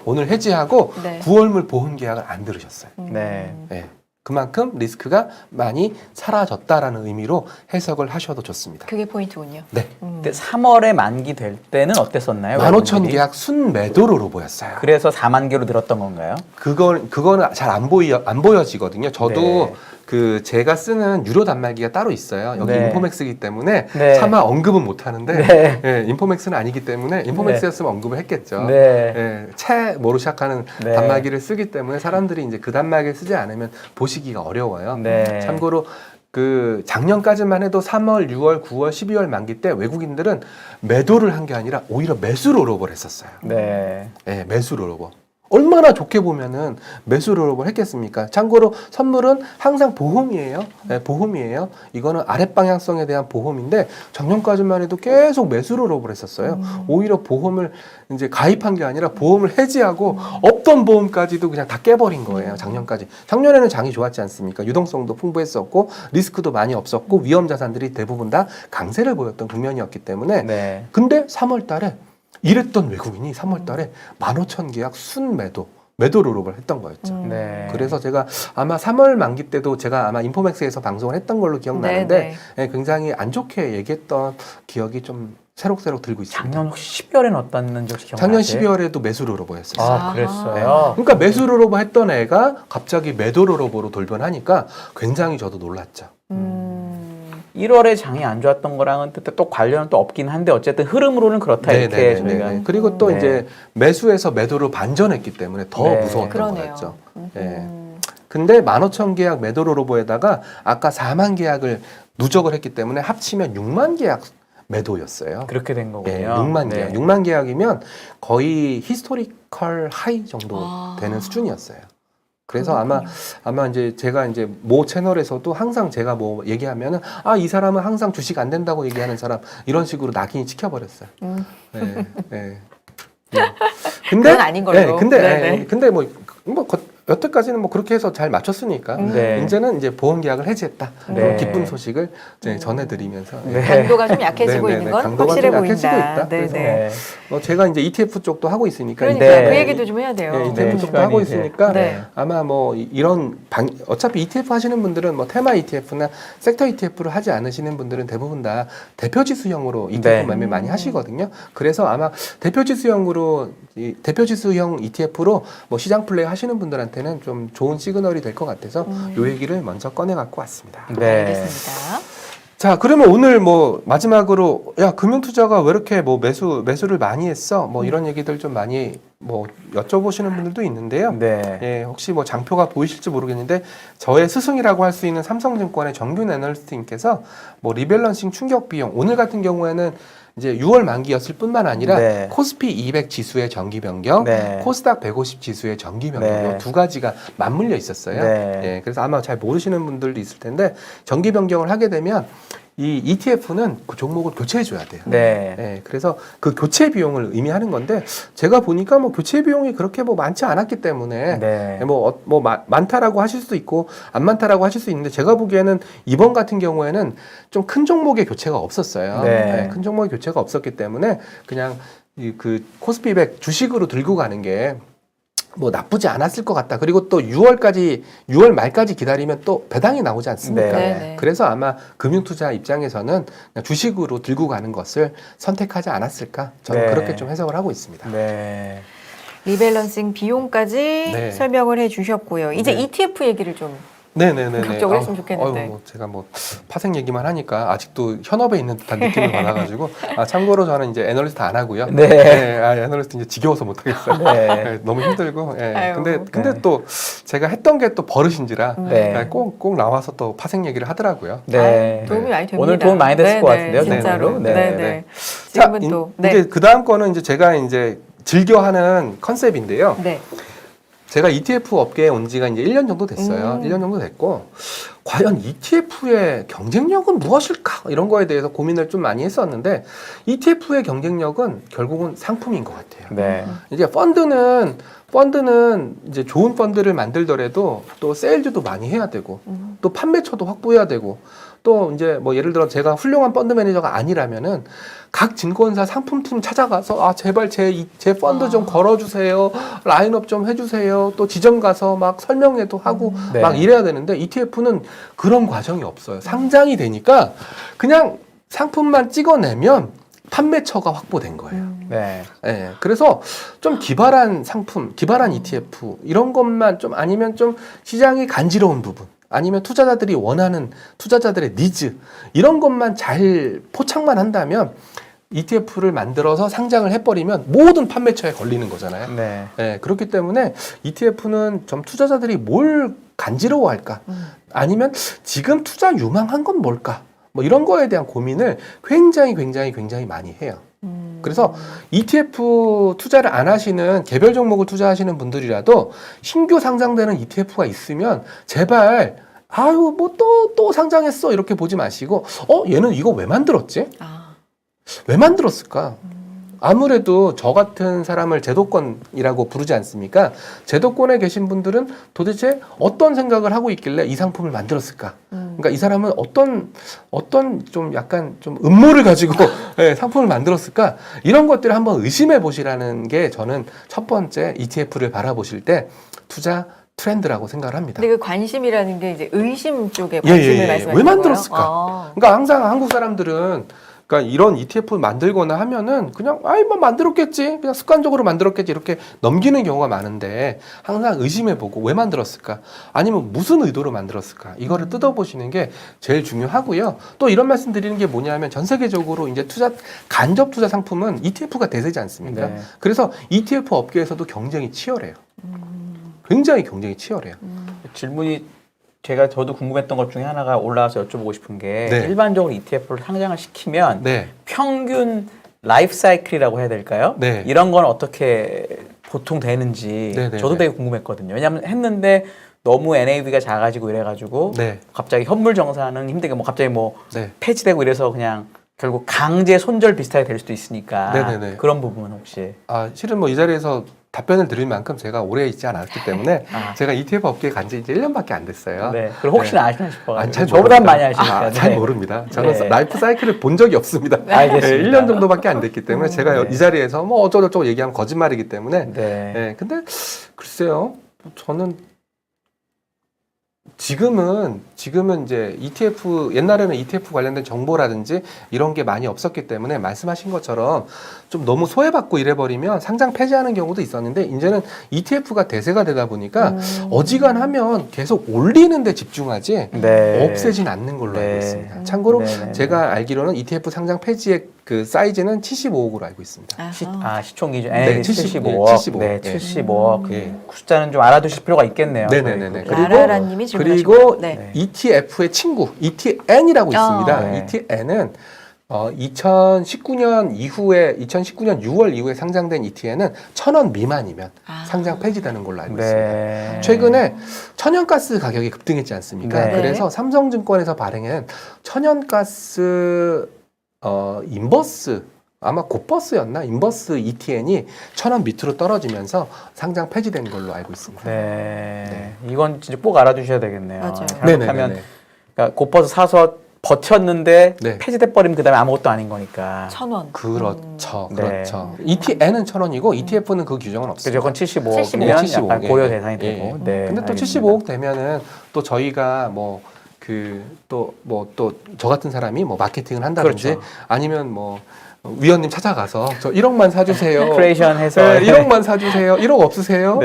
오늘 해지하고 네. 9월물 보험 계약을 안 들으셨어요. 네. 네. 그만큼 리스크가 많이 사라졌다라는 의미로 해석을 하셔도 좋습니다. 그게 포인트군요. 네. 근데 3월에 만기 될 때는 어땠었나요? 15,000 외국인들이? 계약 순매도로 보였어요. 그래서 4만 개로 늘었던 건가요? 그거는 잘 안 보여지거든요. 저도 네. 그 제가 쓰는 유료 단말기가 따로 있어요. 여기 네. 인포맥스이기 때문에 네. 차마 언급은 못 하는데 네. 예, 인포맥스는 아니기 때문에 인포맥스였으면 언급을 했겠죠. 네. 예, 채모로 시작하는 네. 단말기를 쓰기 때문에 사람들이 이제 그 단말기를 쓰지 않으면 보시기가 어려워요. 네. 참고로 그 작년까지만 해도 3월, 6월, 9월, 12월 만기 때 외국인들은 매도를 한 게 아니라 오히려 매수로 롤업을 했었어요. 네. 예, 매수로 롤업. 얼마나 좋게 보면은 매수로 롤업을 했겠습니까? 참고로 선물은 항상 보험이에요. 네, 보험이에요. 이거는 아랫방향성에 대한 보험인데 작년까지만 해도 계속 매수로 롤업을 했었어요. 오히려 보험을 이제 가입한 게 아니라 보험을 해지하고 없던 보험까지도 그냥 다 깨버린 거예요. 작년까지. 작년에는 장이 좋았지 않습니까? 유동성도 풍부했었고 리스크도 많이 없었고 위험 자산들이 대부분 다 강세를 보였던 국면이었기 때문에 네. 근데 3월 달에 이랬던 외국인이 3월 달에 15,000 계약 매도 롤업을 했던 거였죠. 네. 그래서 제가 아마 3월 만기 때도 제가 아마 인포맥스에서 방송을 했던 걸로 기억나는데 예, 굉장히 안 좋게 얘기했던 기억이 좀 새록새록 들고 있습니다. 작년 혹시 12월에는 어땠는지 혹시 작년 기억나세요? 12월에도 매수 롤업을 했었어요. 아, 그랬어요. 그러니까 매수 롤업을 했던 애가 갑자기 매도 롤업으로 돌변하니까 굉장히 저도 놀랐죠. 1월에 장이 안 좋았던 거랑은 또 관련은 또 없긴 한데 어쨌든 흐름으로는 그렇다 이렇게 저희가 그리고 또 네. 이제 매수해서 매도로 반전했기 때문에 더 네. 무서웠던 그러네요. 거였죠. 예. 근데 15,000 계약 매도 롤오버에다가 아까 4만 계약을 누적을 했기 때문에 합치면 6만 계약 매도였어요. 그렇게 된 거군요. 예, 6만 네. 계약. 6만 계약이면 거의 히스토리컬 하이 정도 되는 수준이었어요. 그래서 아마 이제 제가 이제 모 채널에서도 항상 제가 뭐 얘기하면은 이 사람은 항상 주식 안 된다고 얘기하는 사람 이런 식으로 낙인이 찍혀버렸어요. 예, 예. 근데 그건 아닌 걸로. 예, 근데 네네. 근데 뭐 여태까지는 뭐 그렇게 해서 잘 맞췄으니까 네. 이제는 이제 보험 계약을 해지했다. 네. 그런 기쁜 소식을 이제 전해드리면서 네. 강도가 좀 약해지고 네, 네, 있는 네. 건 강도가 확실해 좀 약해지고 보인다. 있다. 그래서 네네. 네. 제가 이제 ETF 쪽도 하고 있으니까 그러니까 네. 그 얘기도 좀 해야 돼요. 예, ETF 네, 쪽도 시간이 하고 이제. 있으니까 네. 아마 뭐 이런 어차피 ETF 하시는 분들은 뭐 테마 ETF나 섹터 ETF를 하지 않으시는 분들은 대부분 다 대표지수형으로 ETF 네. 매매 많이 하시거든요. 그래서 아마 대표지수형 ETF로 뭐 시장 플레이 하시는 분들한테 투자자들한테는 좀 좋은 시그널이 될 것 같아서 요 얘기를 먼저 꺼내 갖고 왔습니다. 네. 알겠습니다. 자, 그러면 오늘 뭐 마지막으로 야, 금융 투자가 왜 이렇게 뭐 매수를 많이 했어? 뭐 이런 얘기들 좀 많이 뭐 여쭤보시는 분들도 있는데요. 네. 예, 혹시 뭐 장표가 보이실지 모르겠는데 저의 스승이라고 할 수 있는 삼성증권의 정균 애널리스트님께서 뭐 리밸런싱 충격 비용 오늘 같은 경우에는 이제 6월 만기였을 뿐만 아니라 네. 코스피 200 지수의 정기 변경, 네. 코스닥 150 지수의 정기 변경 네. 두 가지가 맞물려 있었어요. 네. 예, 그래서 아마 잘 모르시는 분들도 있을 텐데 정기 변경을 하게 되면 이 ETF는 그 종목을 교체해 줘야 돼요. 네. 예, 그래서 그 교체 비용을 의미하는 건데 제가 보니까 뭐 교체 비용이 그렇게 뭐 많지 않았기 때문에 네. 많다라고 하실 수도 있고 안 많다라고 하실 수 있는데 제가 보기에는 이번 같은 경우에는 좀 큰 종목의 교체가 없었어요. 네. 예, 큰 종목의 교체가 없었기 때문에 그냥 그 코스피 100 주식으로 들고 가는 게 뭐 나쁘지 않았을 것 같다. 그리고 또 6월 말까지 기다리면 또 배당이 나오지 않습니까? 네. 네. 그래서 아마 금융투자 입장에서는 그냥 주식으로 들고 가는 것을 선택하지 않았을까? 저는 네. 그렇게 좀 해석을 하고 있습니다. 네. 리밸런싱 비용까지 네. 설명을 해주셨고요. 이제 네. ETF 얘기를 좀 네네네. 본격적으로 했으면 좋겠는데. 뭐 제가 뭐 파생 얘기만 하니까 아직도 현업에 있는 듯한 느낌을 받아가지고 참고로 저는 이제 애널리스트 안 하고요. 네. 애널리스트 이제 지겨워서 못 하겠어요. 네. 너무 힘들고. 아유. 근데 네. 또 제가 했던 게 또 버릇인지라 네. 꼭 나와서 또 파생 얘기를 하더라고요. 네. 도움이 많이 됩니다. 오늘 도움 많이 됐을 것 같은데요, 진짜로. 정말로. 네. 네. 자, 지금은 또 이제 그 다음 거는 이제 제가 이제 즐겨하는 컨셉인데요. 네. 제가 ETF 업계에 온 지가 이제 1년 정도 됐어요. 1년 정도 됐고, 과연 ETF의 경쟁력은 무엇일까? 이런 거에 대해서 고민을 좀 많이 했었는데, ETF의 경쟁력은 결국은 상품인 것 같아요. 네. 이제 펀드는 이제 좋은 펀드를 만들더라도 또 세일즈도 많이 해야 되고, 또 판매처도 확보해야 되고, 또 이제 뭐 예를 들어 제가 훌륭한 펀드 매니저가 아니라면은 각 증권사 상품팀 찾아가서 제발 제 펀드 좀 걸어주세요, 라인업 좀 해주세요, 또 지점 가서 막 설명회도 하고 네. 막 이래야 되는데 ETF는 그런 과정이 없어요. 상장이 되니까 그냥 상품만 찍어내면 판매처가 확보된 거예요. 네. 예, 그래서 좀 기발한 상품, 기발한 ETF 이런 것만 좀 아니면 좀 시장이 간지러운 부분 아니면 투자자들이 원하는 투자자들의 니즈 이런 것만 잘 포착만 한다면 ETF를 만들어서 상장을 해버리면 모든 판매처에 걸리는 거잖아요. 네. 예, 그렇기 때문에 ETF는 좀 투자자들이 뭘 간지러워할까? 아니면 지금 투자 유망한 건 뭘까? 뭐 이런 거에 대한 고민을 굉장히 많이 해요. 그래서 ETF 투자를 안 하시는 개별 종목을 투자하시는 분들이라도 신규 상장되는 ETF가 있으면 제발 뭐 또 상장했어 이렇게 보지 마시고 얘는 이거 왜 만들었지? 왜 만들었을까? 아무래도 저 같은 사람을 제도권이라고 부르지 않습니까? 제도권에 계신 분들은 도대체 어떤 생각을 하고 있길래 이 상품을 만들었을까? 그러니까 이 사람은 어떤 좀 약간 좀 음모를 가지고 상품을 만들었을까? 이런 것들을 한번 의심해 보시라는 게 저는 첫 번째 ETF를 바라보실 때 투자 트렌드라고 생각을 합니다. 근데 그 관심이라는 게 이제 의심 쪽에 관심을 말씀하시는 왜 만들었을까? 그러니까 항상 한국 사람들은 그러니까 이런 ETF를 만들거나 하면은 그냥 뭐 만들었겠지, 그냥 습관적으로 만들었겠지 이렇게 넘기는 경우가 많은데 항상 의심해보고 왜 만들었을까? 아니면 무슨 의도로 만들었을까? 이거를 뜯어보시는 게 제일 중요하고요. 또 이런 말씀 드리는 게 뭐냐면 전 세계적으로 이제 간접 투자 상품은 ETF가 대세지 않습니까? 네. 그래서 ETF 업계에서도 경쟁이 치열해요. 굉장히 경쟁이 치열해요. 질문이 저도 궁금했던 것 중에 하나가 올라와서 여쭤보고 싶은 게 네. 일반적으로 ETF를 상장을 시키면 네. 평균 라이프 사이클이라고 해야 될까요? 네. 이런 건 어떻게 보통 되는지 네, 네, 저도 네. 되게 궁금했거든요. 왜냐하면 했는데 너무 NAV가 작아지고 이래가지고 네. 갑자기 현물 정산은 힘들게 갑자기 네. 폐지되고 이래서 그냥 결국 강제 손절 비슷하게 될 수도 있으니까 네네네. 그런 부분은 혹시 실은 뭐 이 자리에서 답변을 드릴 만큼 제가 오래 있지 않았기 때문에 제가 ETF 업계에 간 지 이제 1년밖에 안 됐어요. 네. 그럼 혹시나 아시나 싶어가지고 잘 저보단 모릅니다. 많이 아시니까 잘 네. 모릅니다. 저는 네. 라이프 사이클을 본 적이 없습니다. 알겠습니다. 1년 정도밖에 안 됐기 때문에 제가 네. 이 자리에서 뭐 어쩌고저쩌고 얘기하면 거짓말이기 때문에 네. 근데 글쎄요. 저는 지금은 이제 ETF 옛날에는 ETF 관련된 정보라든지 이런 게 많이 없었기 때문에 말씀하신 것처럼 좀 너무 소외받고 이래버리면 상장 폐지하는 경우도 있었는데 이제는 ETF가 대세가 되다 보니까 어지간하면 계속 올리는 데 집중하지 네. 없애진 않는 걸로 네. 알고 있습니다. 참고로 네네네. 제가 알기로는 ETF 상장 폐지의 그 사이즈는 75억으로 알고 있습니다. 시총 기준 네, 75억. 75억. 네, 네. 75억. 예. 그 숫자는 좀 알아두실 필요가 있겠네요. 네네네네. 저희도. 그리고 라라라님이 질문하신 그리고 거. 네. 네. ETF의 친구 ETN이라고 있습니다. 네. ETN은 2019년 이후에 2019년 6월 이후에 상장된 ETN은 1,000원 미만이면 상장 폐지되는 걸로 알고 있습니다. 네. 최근에 천연가스 가격이 급등했지 않습니까? 네. 그래서 삼성증권에서 발행한 천연가스 인버스 아마 고버스였나 인버스 ETN이 1,000원 밑으로 떨어지면서 상장 폐지된 걸로 알고 있습니다. 네. 이건 진짜 꼭 알아두셔야 되겠네요. 맞아요. 잘못하면 네네네. 그러니까 곧버스 사서 버텼는데 네. 폐지돼 버리면 그다음에 아무것도 아닌 거니까. 1,000원. 그렇죠, 네. 그렇죠. ETN은 1,000원이고 ETF는 그 규정은 그죠? 없습니다. 그건 75억이면 75억. 약간 75억, 고려 예. 대상이 예. 되고. 네. 근데 또 알겠습니다. 75억 되면은 또 저희가 또 저 같은 사람이 뭐 마케팅을 한다든지 그렇죠. 아니면 뭐 위원님 찾아가서 저 1억만 사주세요. 크리에이션 해서 네, 1억만 사주세요. 1억 없으세요?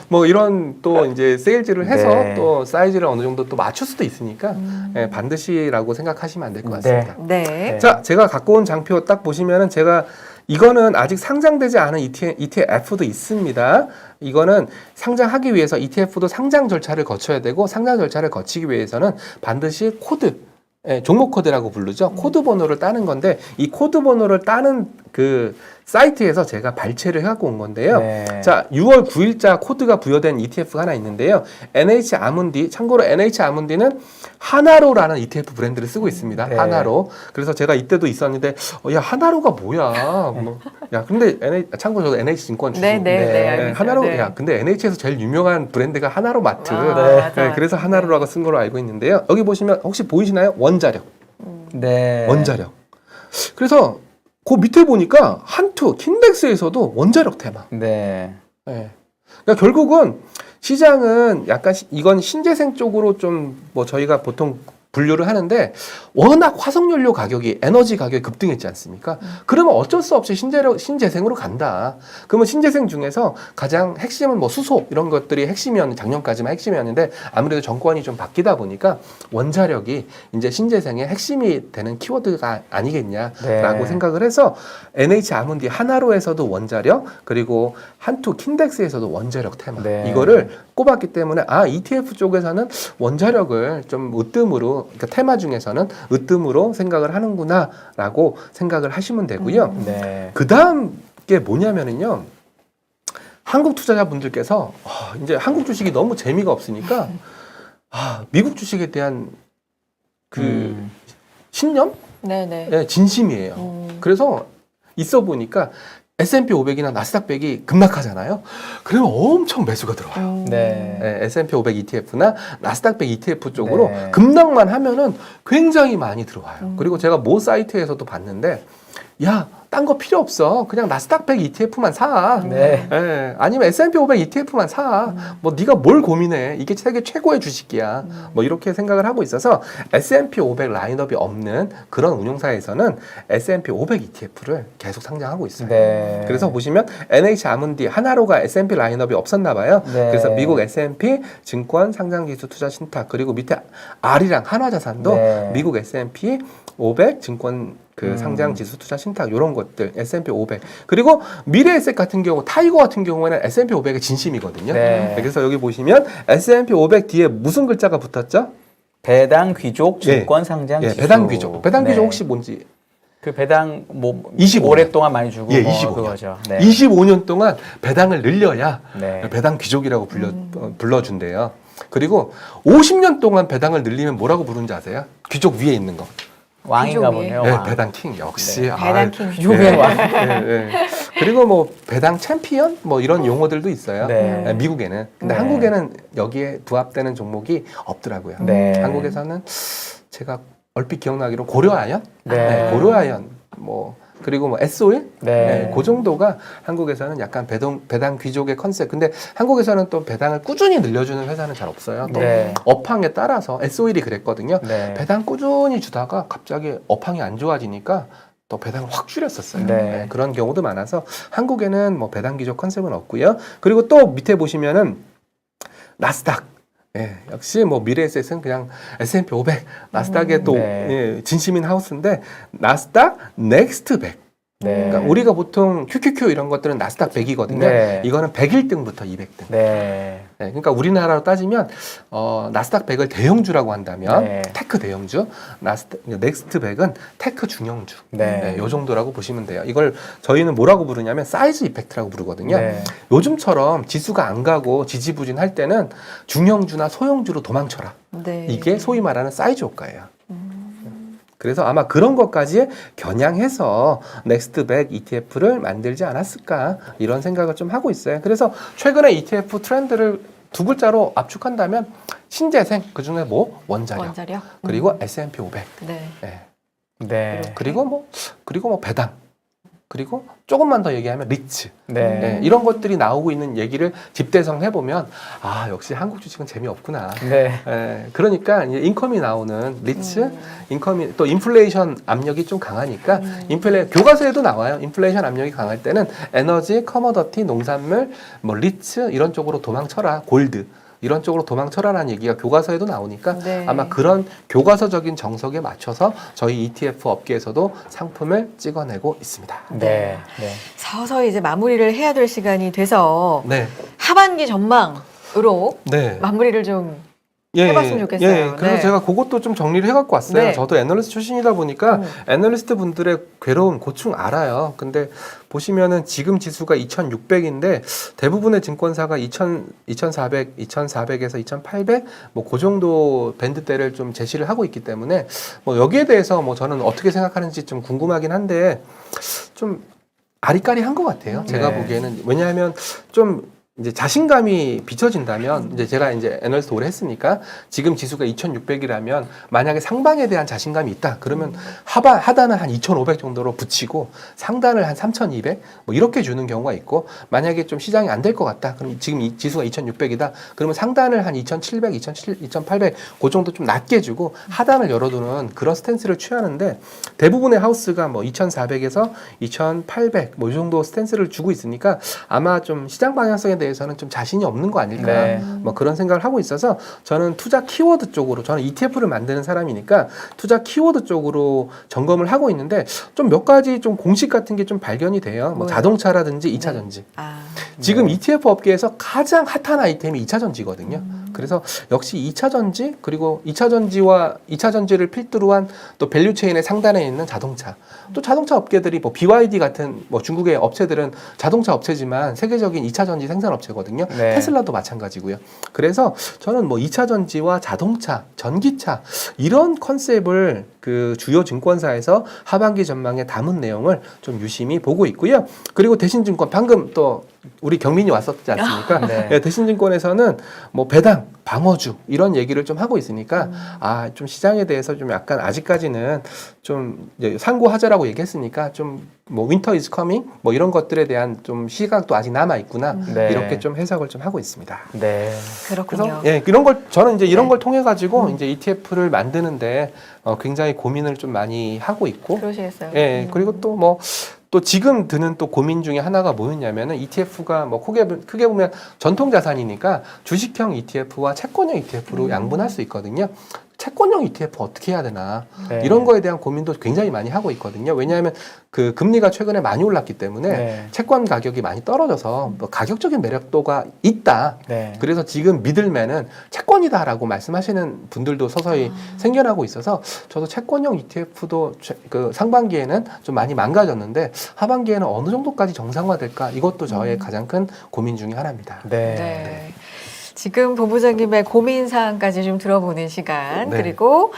뭐 이런 또 이제 세일즈를 해서 네. 또 사이즈를 어느 정도 또 맞출 수도 있으니까 예, 반드시라고 생각하시면 안 될 것 같습니다. 네. 네. 자, 제가 갖고 온 장표 딱 보시면은 이거는 아직 상장되지 않은 ETF도 있습니다. 이거는 상장하기 위해서 ETF도 상장 절차를 거쳐야 되고 상장 절차를 거치기 위해서는 반드시 종목 코드라고 부르죠. 코드 번호를 따는 건데 이 코드 번호를 따는 그 사이트에서 제가 발췌를 해갖고 온 건데요. 네. 자, 6월 9일자 코드가 부여된 ETF가 하나 있는데요. NH 아문디, 참고로 NH 아문디는 하나로라는 ETF 브랜드를 쓰고 있습니다. 네. 하나로. 그래서 제가 이때도 있었는데, 야, 하나로가 뭐야? 야, 근데 참고로 저도 NH증권 주주. 네, 알겠어요. 하나로, 네. 야, 근데 NH에서 제일 유명한 브랜드가 하나로 마트. 맞아. 그래서 하나로라고 쓴 걸로 알고 있는데요. 여기 보시면 혹시 보이시나요? 원자력. 네. 원자력. 그래서 그 밑에 보니까 한투, 킨덱스에서도 원자력 테마. 네. 네. 그러니까 결국은 시장은 약간 이건 신재생 쪽으로 좀 뭐 저희가 보통 분류를 하는데 워낙 화석연료 가격이 에너지 가격이 급등했지 않습니까? 그러면 어쩔 수 없이 신재생으로 간다. 그러면 신재생 중에서 가장 핵심은 뭐 수소 이런 것들이 작년까지만 핵심이었는데 아무래도 정권이 좀 바뀌다 보니까 원자력이 이제 신재생의 핵심이 되는 키워드가 아니겠냐라고 네. 생각을 해서 NH 아문디 하나로에서도 원자력 그리고 한투 킨덱스에서도 원자력 테마 네. 이거를 꼽았기 때문에 ETF 쪽에서는 원자력을 좀 으뜸으로 그러니까 테마 중에서는 으뜸으로 생각을 하는구나라고 생각을 하시면 되고요. 네. 그 다음 게 뭐냐면은요. 한국 투자자분들께서 이제 한국 주식이 너무 재미가 없으니까 미국 주식에 대한 그 신념? 네네. 네, 진심이에요. 그래서 있어 보니까 S&P 500이나 나스닥 100이 급락하잖아요. 그러면 엄청 매수가 들어와요. 네. 네, S&P 500 ETF나 나스닥 100 ETF 쪽으로 네. 급락만 하면은 굉장히 많이 들어와요. 그리고 제가 모 사이트에서도 봤는데, 야, 딴 거 필요 없어. 그냥 나스닥 100 ETF만 사. 네. 예, 아니면 S&P 500 ETF만 사. 뭐 네가 뭘 고민해? 이게 세계 최고의 주식이야. 뭐 이렇게 생각을 하고 있어서 S&P 500 라인업이 없는 그런 운용사에서는 S&P 500 ETF를 계속 상장하고 있어요. 네. 그래서 보시면 NH 아문디 하나로가 S&P 라인업이 없었나 봐요. 네. 그래서 미국 S&P 증권 상장지수 투자 신탁 그리고 밑에 R이랑 한화자산도 네. 미국 S&P 500 증권 상장 지수 투자 신탁 이런 것들 S&P 500 그리고 미래에셋 같은 경우 타이거 같은 경우에는 S&P 500의 진심이거든요. 네. 그래서 여기 보시면 S&P 500 뒤에 무슨 글자가 붙었죠? 배당 귀족 증권 상장 예, 지수. 배당 귀족. 배당 귀족 네. 혹시 뭔지 그 배당 뭐 25년. 오랫동안 많이 주고 예, 뭐 25년. 그거죠. 네. 25년 동안 배당을 늘려야 네. 배당 귀족이라고 불러준대요. 그리고 50년 동안 배당을 늘리면 뭐라고 부르는지 아세요? 귀족 위에 있는 거. 왕인가 귀족이. 보네요. 네, 왕. 배당 킹 역시. 네. 배당 킹. 귀족의 왕. 그리고 뭐 배당 챔피언 뭐 이런 용어들도 있어요. 네. 미국에는. 근데 네. 한국에는 여기에 부합되는 종목이 없더라고요. 네. 한국에서는 제가 얼핏 기억나기로 고려아연? 네. 고려아연 뭐 그리고 뭐 S-오일 네. 그 정도가 한국에서는 약간 배당 귀족의 컨셉. 근데 한국에서는 또 배당을 꾸준히 늘려주는 회사는 잘 없어요. 또 네. 업황에 따라서 S-오일이 그랬거든요. 네. 배당 꾸준히 주다가 갑자기 업황이 안 좋아지니까 또 배당을 확 줄였었어요. 네. 그런 경우도 많아서 한국에는 뭐 배당 귀족 컨셉은 없고요. 그리고 또 밑에 보시면은 나스닥. 역시 뭐 미래에셋은 그냥 S&P 500, 나스닥의 또 네. 진심인 하우스인데 나스닥 넥스트 100. 네. 그러니까 우리가 보통 QQQ 이런 것들은 나스닥 100이거든요. 네. 이거는 101등부터 200등. 네. 그러니까 우리나라로 따지면 나스닥 100을 대형주라고 한다면 네. 테크 대형주, 넥스트 100은 테크 중형주. 네. 요 정도라고 보시면 돼요. 이걸 저희는 뭐라고 부르냐면 사이즈 이펙트라고 부르거든요. 네. 요즘처럼 지수가 안 가고 지지부진할 때는 중형주나 소형주로 도망쳐라. 네. 이게 소위 말하는 사이즈 효과예요. 그래서 아마 그런 것까지 겨냥해서 넥스트 100 ETF를 만들지 않았을까 이런 생각을 좀 하고 있어요. 그래서 최근에 ETF 트렌드를 두 글자로 압축한다면 신재생, 그중에 뭐 원자력, 그리고 S&P 500, 네. 네. 그리고 뭐 배당, 그리고 조금만 더 얘기하면 리츠. 네. 이런 것들이 나오고 있는 얘기를 집대성 해보면 역시 한국 주식은 재미없구나. 네. 그러니까 이제 인컴이 나오는 리츠, 인컴이 또 인플레이션 압력이 좀 강하니까 교과서에도 나와요. 인플레이션 압력이 강할 때는 에너지, 커머더티, 농산물, 뭐 리츠 이런 쪽으로 도망쳐라. 골드. 이런 쪽으로 도망쳐라라는 얘기가 교과서에도 나오니까 네. 아마 그런 교과서적인 정석에 맞춰서 저희 ETF 업계에서도 상품을 찍어내고 있습니다. 네. 네. 서서히 이제 마무리를 해야 될 시간이 돼서 네. 하반기 전망으로 네. 마무리를 좀 해봤으면 좋겠어요. 그래서 네. 제가 그것도 좀 정리를 해갖고 왔어요. 네. 저도 애널리스트 출신이다 보니까 애널리스트 분들의 괴로운 고충 알아요. 근데 보시면은 지금 지수가 2,600인데 대부분의 증권사가 2,400, 2,400에서 2,800 뭐 그 정도 밴드대를 좀 제시를 하고 있기 때문에 뭐 여기에 대해서 뭐 저는 어떻게 생각하는지 좀 궁금하긴 한데 좀 아리까리한 것 같아요. 제가 네. 보기에는. 왜냐하면 좀 이제 자신감이 비춰진다면 이제 제가 이제 애널리스트 오래 했으니까 지금 지수가 2,600이라면 만약에 상방에 대한 자신감이 있다 그러면 하단은 한 2,500 정도로 붙이고 상단을 한 3,200 뭐 이렇게 주는 경우가 있고 만약에 좀 시장이 안 될 것 같다 그럼 지금 이 지수가 2,600이다 그러면 상단을 한 2,700, 2,800 그 정도 좀 낮게 주고 하단을 열어두는 그런 스탠스를 취하는데 대부분의 하우스가 뭐 2,400에서 2,800 뭐 이 정도 스탠스를 주고 있으니까 아마 좀 시장 방향성에 대해서는 좀 자신이 없는 거 아닐까 네. 뭐 그런 생각을 하고 있어서 저는 투자 키워드 쪽으로 저는 ETF를 만드는 사람이니까 투자 키워드 쪽으로 점검을 하고 있는데 좀 몇 가지 좀 공식 같은 게 좀 발견이 돼요. 뭐 뭐요? 자동차라든지 2차 전지. 지금 ETF 업계에서 가장 핫한 아이템이 2차 전지거든요. 그래서 역시 2차 전지 그리고 2차 전지와 2차 전지를 필두로 한 또 밸류 체인의 상단에 있는 자동차. 또 자동차 업계들이 뭐 BYD 같은 뭐 중국의 업체들은 자동차 업체지만 세계적인 2차 전지 생산 업체거든요. 네. 테슬라도 마찬가지고요. 그래서 저는 뭐 2차 전지와 자동차, 전기차 이런 컨셉을 그 주요 증권사에서 하반기 전망에 담은 내용을 좀 유심히 보고 있고요. 그리고 대신증권 방금 또 우리 경민이 왔었지 않습니까? 네. 대신증권에서는 뭐 배당, 방어주 이런 얘기를 좀 하고 있으니까 좀 시장에 대해서 좀 약간 아직까지는 좀 이제 상고하자라고 얘기했으니까 좀 뭐 윈터 이즈 커밍 뭐 이런 것들에 대한 좀 시각도 아직 남아 있구나 네. 이렇게 좀 해석을 좀 하고 있습니다. 네. 그렇군요. 그래서 이런 걸 저는 이제 이런 걸 통해 가지고 이제 ETF를 만드는데 굉장히 고민을 좀 많이 하고 있고, 그러시겠어요. 그리고 또 뭐 또 지금 드는 또 고민 중에 하나가 뭐였냐면은 ETF가 뭐 크게 보면 전통 자산이니까 주식형 ETF와 채권형 ETF로 양분할 수 있거든요. 채권형 ETF 어떻게 해야 되나 네. 이런 거에 대한 고민도 굉장히 많이 하고 있거든요. 왜냐하면 그 금리가 최근에 많이 올랐기 때문에 네. 채권 가격이 많이 떨어져서 뭐 가격적인 매력도가 있다. 네. 그래서 지금 미들맨은 채권이다라고 말씀하시는 분들도 서서히 생겨나고 있어서 저도 채권형 ETF도 그 상반기에는 좀 많이 망가졌는데 하반기에는 어느 정도까지 정상화될까 이것도 저의 가장 큰 고민 중에 하나입니다. 네. 네. 지금 본부장님의 고민 사항까지 좀 들어보는 시간 네. 그리고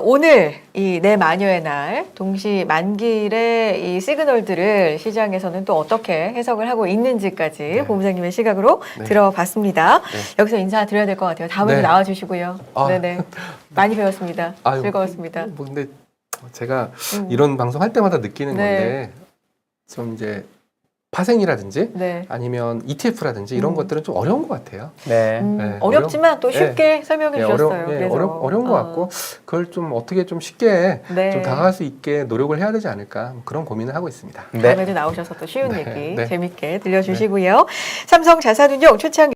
오늘 이 내 마녀의 날 동시 만기일의 이 시그널들을 시장에서는 또 어떻게 해석을 하고 있는지까지 본부장님의 시각으로 네. 들어봤습니다. 네. 여기서 인사드려야 될 것 같아요. 다음에도 네. 나와주시고요. 아. 네네 많이 배웠습니다. 아유, 즐거웠습니다. 뭐 근데 제가 이런 방송 할 때마다 느끼는 네. 건데 좀 이제 파생이라든지 네. 아니면 ETF라든지 이런 것들은 좀 어려운 것 같아요. 네. 네, 어렵지만 또 쉽게 설명해 주셨어요. 그래서. 어려운 것 같고 그걸 좀 어떻게 좀 쉽게 네. 좀 다가갈 수 있게 노력을 해야 되지 않을까 그런 고민을 하고 있습니다. 네. 다음에도 나오셔서 또 쉬운 네. 얘기 네. 재밌게 들려주시고요. 삼성 자산운용 최창